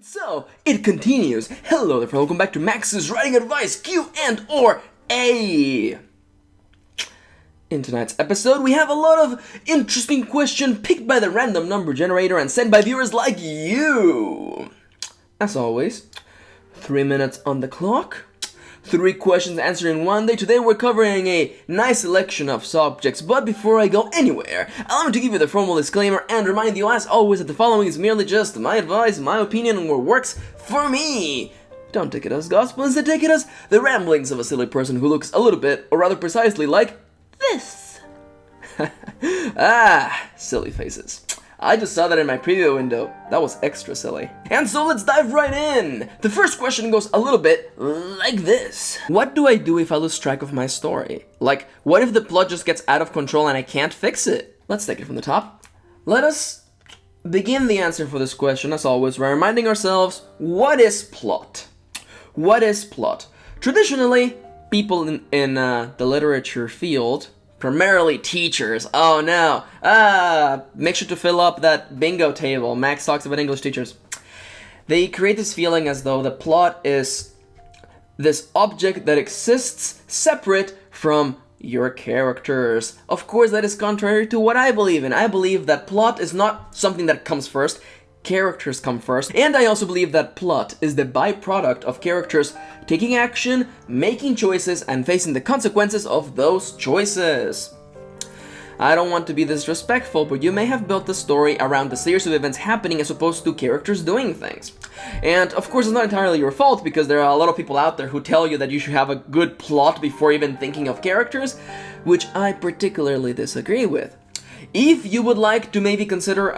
So, it continues. Hello there, welcome back to Max's Writing Advice Q&A. In tonight's episode, we have a lot of interesting questions picked by the random number generator and sent by viewers like you. As always, 3 minutes on the clock. 3 questions answered in one day. Today we're covering a nice selection of subjects, but before I go anywhere, allow me to give you the formal disclaimer and remind you as always that the following is merely just my advice, my opinion, and what works for me. Don't take it as gospel, instead take it as the ramblings of a silly person who looks a little bit, or rather precisely, like this. Silly faces. I just saw that in my preview window. That was extra silly. And so let's dive right in! The first question goes a little bit like this. What do I do if I lose track of my story? Like, what if the plot just gets out of control and I can't fix it? Let's take it from the top. Let us begin the answer for this question, as always, by reminding ourselves, what is plot? What is plot? Traditionally, people in the literature field, primarily teachers. Oh no. Make sure to fill up that bingo table. Max talks about English teachers. They create this feeling as though the plot is this object that exists separate from your characters. Of course, that is contrary to what I believe in. I believe that plot is not something that comes first. Characters come first. And I also believe that plot is the byproduct of characters taking action, making choices, and facing the consequences of those choices. I don't want to be disrespectful, but you may have built the story around the series of events happening as opposed to characters doing things. And of course, it's not entirely your fault, because there are a lot of people out there who tell you that you should have a good plot before even thinking of characters, which I particularly disagree with. If you would like to maybe consider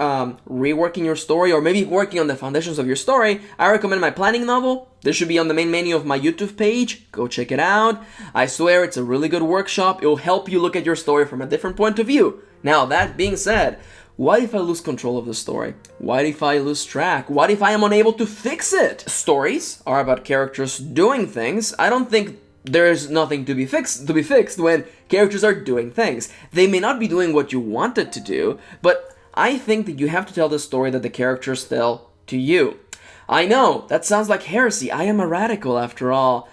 reworking your story or maybe working on the foundations of your story, I recommend my planning novel. This should be on the main menu of my YouTube page. Go check it out. I swear it's a really good workshop. It will help you look at your story from a different point of view. Now, that being said, what if I lose control of the story? What if I lose track? What if I am unable to fix it? Stories are about characters doing things. I don't think there's nothing to be fixed when characters are doing things. They may not be doing what you want it to do, but I think that you have to tell the story that the characters tell to you. I know, that sounds like heresy. I am a radical after all.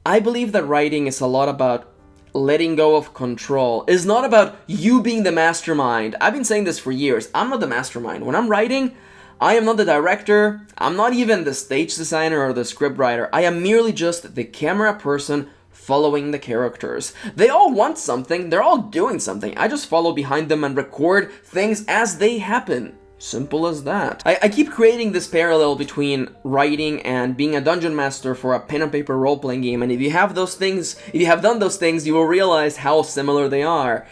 I believe that writing is a lot about letting go of control. It's not about you being the mastermind. I've been saying this for years. I'm not the mastermind. When I'm writing, I am not the director, I'm not even the stage designer or the scriptwriter. I am merely just the camera person following the characters. They all want something, they're all doing something. I just follow behind them and record things as they happen. Simple as that. I keep creating this parallel between writing and being a dungeon master for a pen and paper role-playing game, and if you have done those things, you will realize how similar they are.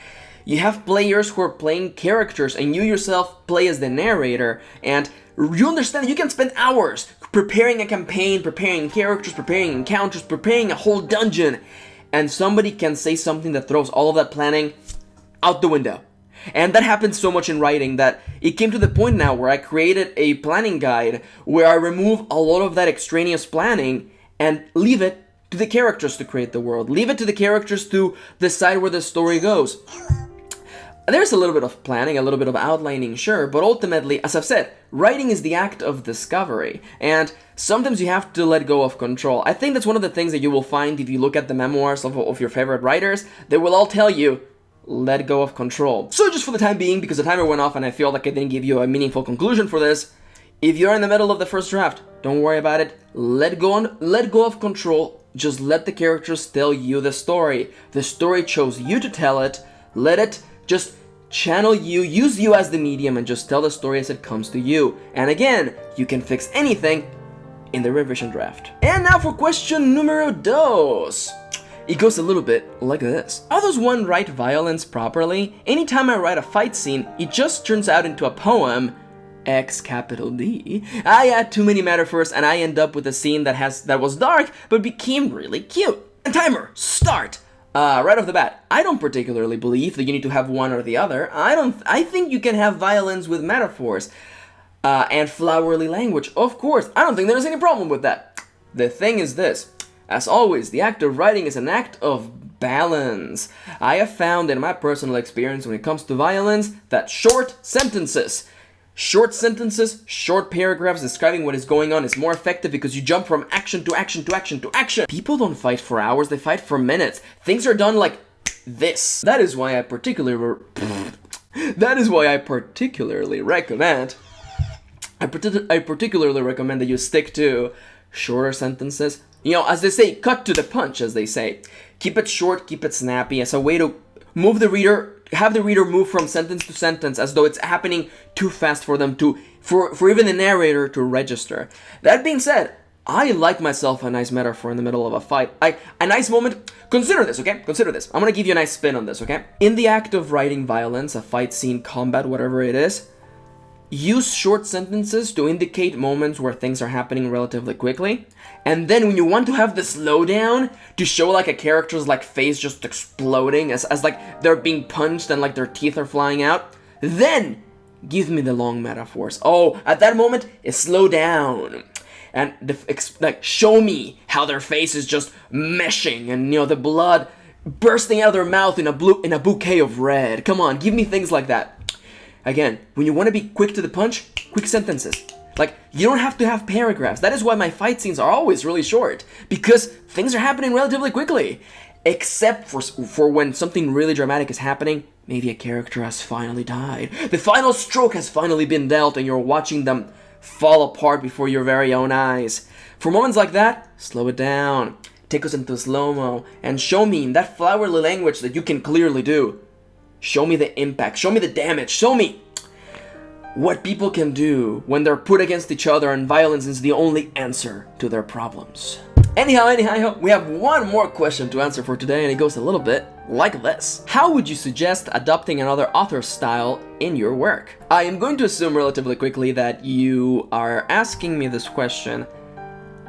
You have players who are playing characters, and you yourself play as the narrator, and you understand you can spend hours preparing a campaign, preparing characters, preparing encounters, preparing a whole dungeon, and somebody can say something that throws all of that planning out the window. And that happens so much in writing that it came to the point now where I created a planning guide where I remove a lot of that extraneous planning and leave it to the characters to create the world. Leave it to the characters to decide where the story goes. There's a little bit of planning, a little bit of outlining, sure, but ultimately, as I've said, writing is the act of discovery, and sometimes you have to let go of control. I think that's one of the things that you will find if you look at the memoirs of your favorite writers. They will all tell you, let go of control. So just for the time being, because the timer went off and I feel like I didn't give you a meaningful conclusion for this, if you're in the middle of the first draft, don't worry about it. Let go of control. Just let the characters tell you the story. The story chose you to tell it. Let it just channel you, use you as the medium, and just tell the story as it comes to you. And again, you can fix anything in the revision draft. And now for question numero dos. It goes a little bit like this. How does one write violence properly? Anytime I write a fight scene, it just turns out into a poem, X capital D. I add too many metaphors and I end up with a scene that was dark but became really cute. And timer, start! Right off the bat, I don't particularly believe that you need to have one or the other. I think you can have violence with metaphors and flowery language. Of course, I don't think there's any problem with that. The thing is this. As always, the act of writing is an act of balance. I have found in my personal experience when it comes to violence that short sentences Short sentences, short paragraphs describing what is going on is more effective because you jump from action to action to action to action. People don't fight for hours, they fight for minutes. Things are done like this. That is why I particularly recommend that you stick to shorter sentences. You know, as they say, cut to the punch, as they say. Keep it short, keep it snappy, as a way to move the reader, have the reader move from sentence to sentence as though it's happening too fast for them to, for even the narrator to register. That being said, I like myself a nice metaphor in the middle of a fight. A nice moment. Consider this, okay? Consider this. I'm gonna give you a nice spin on this, okay? In the act of writing violence, a fight scene, combat, whatever it is, use short sentences to indicate moments where things are happening relatively quickly. And then when you want to have the slowdown to show like a character's like face just exploding as like they're being punched and like their teeth are flying out, then give me the long metaphors. Oh, at that moment, slow down. And like show me how their face is just meshing and, you know, the blood bursting out of their mouth in a bouquet of red. Come on, give me things like that. Again, when you want to be quick to the punch, quick sentences. Like, you don't have to have paragraphs. That is why my fight scenes are always really short, because things are happening relatively quickly. Except for when something really dramatic is happening, maybe a character has finally died. The final stroke has finally been dealt and you're watching them fall apart before your very own eyes. For moments like that, slow it down. Take us into slow-mo and show me in that flowery language that you can clearly do. Show me the impact, show me the damage, show me what people can do when they're put against each other and violence is the only answer to their problems. Anyhow, we have one more question to answer for today, and it goes a little bit like this. How would you suggest adopting another author's style in your work? I am going to assume relatively quickly that you are asking me this question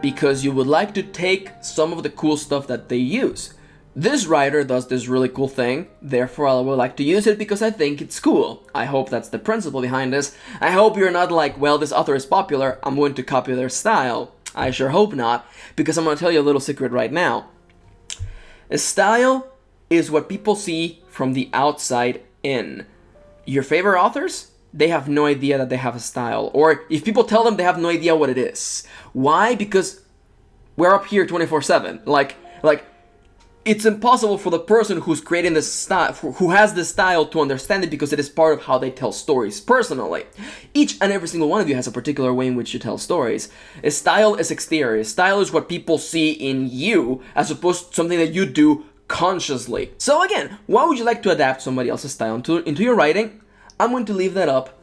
because you would like to take some of the cool stuff that they use. This writer does this really cool thing, therefore I would like to use it because I think it's cool. I hope that's the principle behind this. I hope you're not like, well, this author is popular, I'm going to copy their style. I sure hope not, because I'm going to tell you a little secret right now. A style is what people see from the outside in. Your favorite authors? They have no idea that they have a style. Or if people tell them, they have no idea what it is. Why? Because we're up here 24/7. Like, it's impossible for the person who's creating this style, who has this style, to understand it because it is part of how they tell stories personally. Each and every single one of you has a particular way in which you tell stories. A style is exterior. A style is what people see in you as opposed to something that you do consciously. So again, why would you like to adapt somebody else's style into your writing? I'm going to leave that up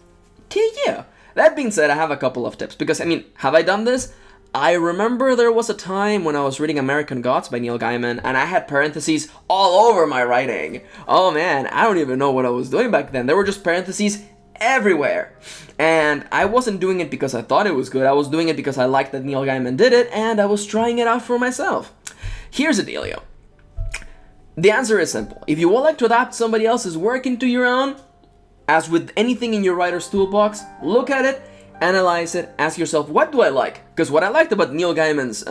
to you. That being said, I have a couple of tips because, I mean, have I done this? I remember there was a time when I was reading American Gods by Neil Gaiman and I had parentheses all over my writing. Oh man, I don't even know what I was doing back then. There were just parentheses everywhere. And I wasn't doing it because I thought it was good. I was doing it because I liked that Neil Gaiman did it and I was trying it out for myself. Here's the dealio. The answer is simple. If you would like to adapt somebody else's work into your own, as with anything in your writer's toolbox, look at it, analyze it, ask yourself, what do I like? Because what I liked about Neil Gaiman's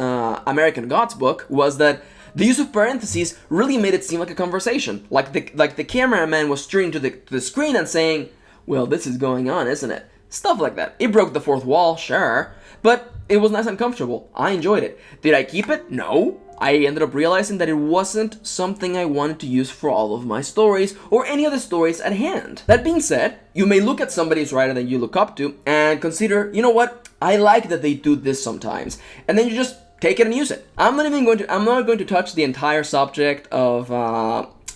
American Gods book was that the use of parentheses really made it seem like a conversation. Like the cameraman was steering to the screen and saying, well, this is going on, isn't it? Stuff like that. It broke the fourth wall, sure, but it was nice and comfortable. I enjoyed it. Did I keep it? No. I ended up realizing that it wasn't something I wanted to use for all of my stories or any of the stories at hand. That being said, you may look at somebody's writer that you look up to and consider, you know what, I like that they do this sometimes. And then you just take it and use it. I'm not going to touch the entire subject of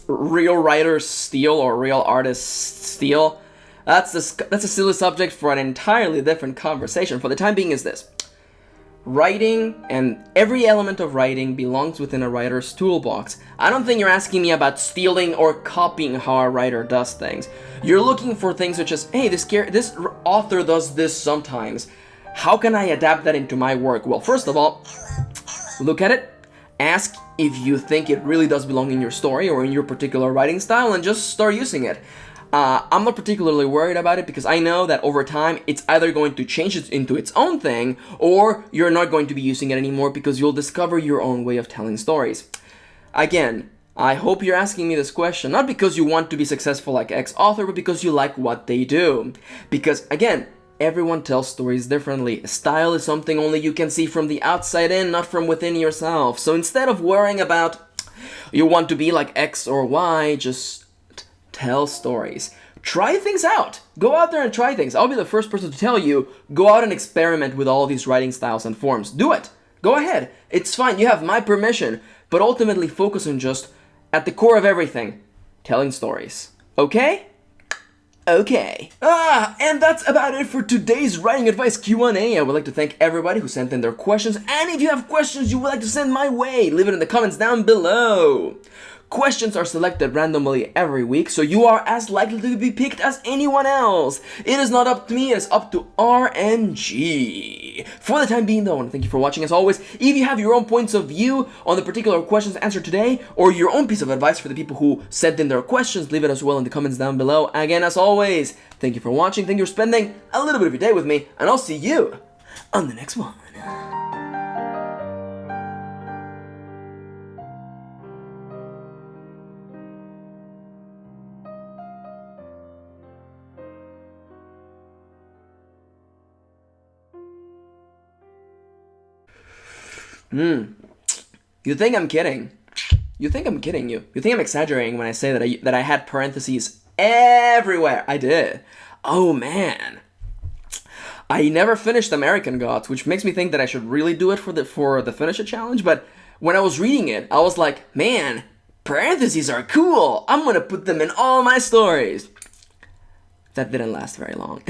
real writer's style or real artist's style. That's a silly subject for an entirely different conversation. For the time being is this. Writing and every element of writing belongs within a writer's toolbox. I don't think you're asking me about stealing or copying how a writer does things. You're looking for things such as, hey, this author does this sometimes. How can I adapt that into my work? Well, first of all, look at it, ask if you think it really does belong in your story or in your particular writing style, and just start using it. I'm not particularly worried about it because I know that over time it's either going to change it into its own thing or you're not going to be using it anymore because you'll discover your own way of telling stories. Again, I hope you're asking me this question not because you want to be successful like X author, but because you like what they do. Because again, everyone tells stories differently. Style is something only you can see from the outside in, not from within yourself. So instead of worrying about you want to be like X or Y, just tell stories. Try things out. Go out there and try things. I'll be the first person to tell you, go out and experiment with all these writing styles and forms. Do it. Go ahead. It's fine. You have my permission. But ultimately focus on just, at the core of everything, telling stories. Okay? Okay. And that's about it for today's writing advice Q&A. I would like to thank everybody who sent in their questions. And if you have questions you would like to send my way, leave it in the comments down below. Questions are selected randomly every week, so you are as likely to be picked as anyone else. It is not up to me, it is up to RNG. For the time being though, I want to thank you for watching as always. If you have your own points of view on the particular questions answered today, or your own piece of advice for the people who sent in their questions, leave it as well in the comments down below. Again, as always, thank you for watching, thank you for spending a little bit of your day with me, and I'll see you on the next one. You think I'm kidding. You think I'm kidding you. You think I'm exaggerating when I say that I had parentheses everywhere. I did. Oh man. I never finished American Gods, which makes me think that I should really do it for the Finish It challenge, but when I was reading it, I was like, man, parentheses are cool. I'm gonna put them in all my stories. That didn't last very long.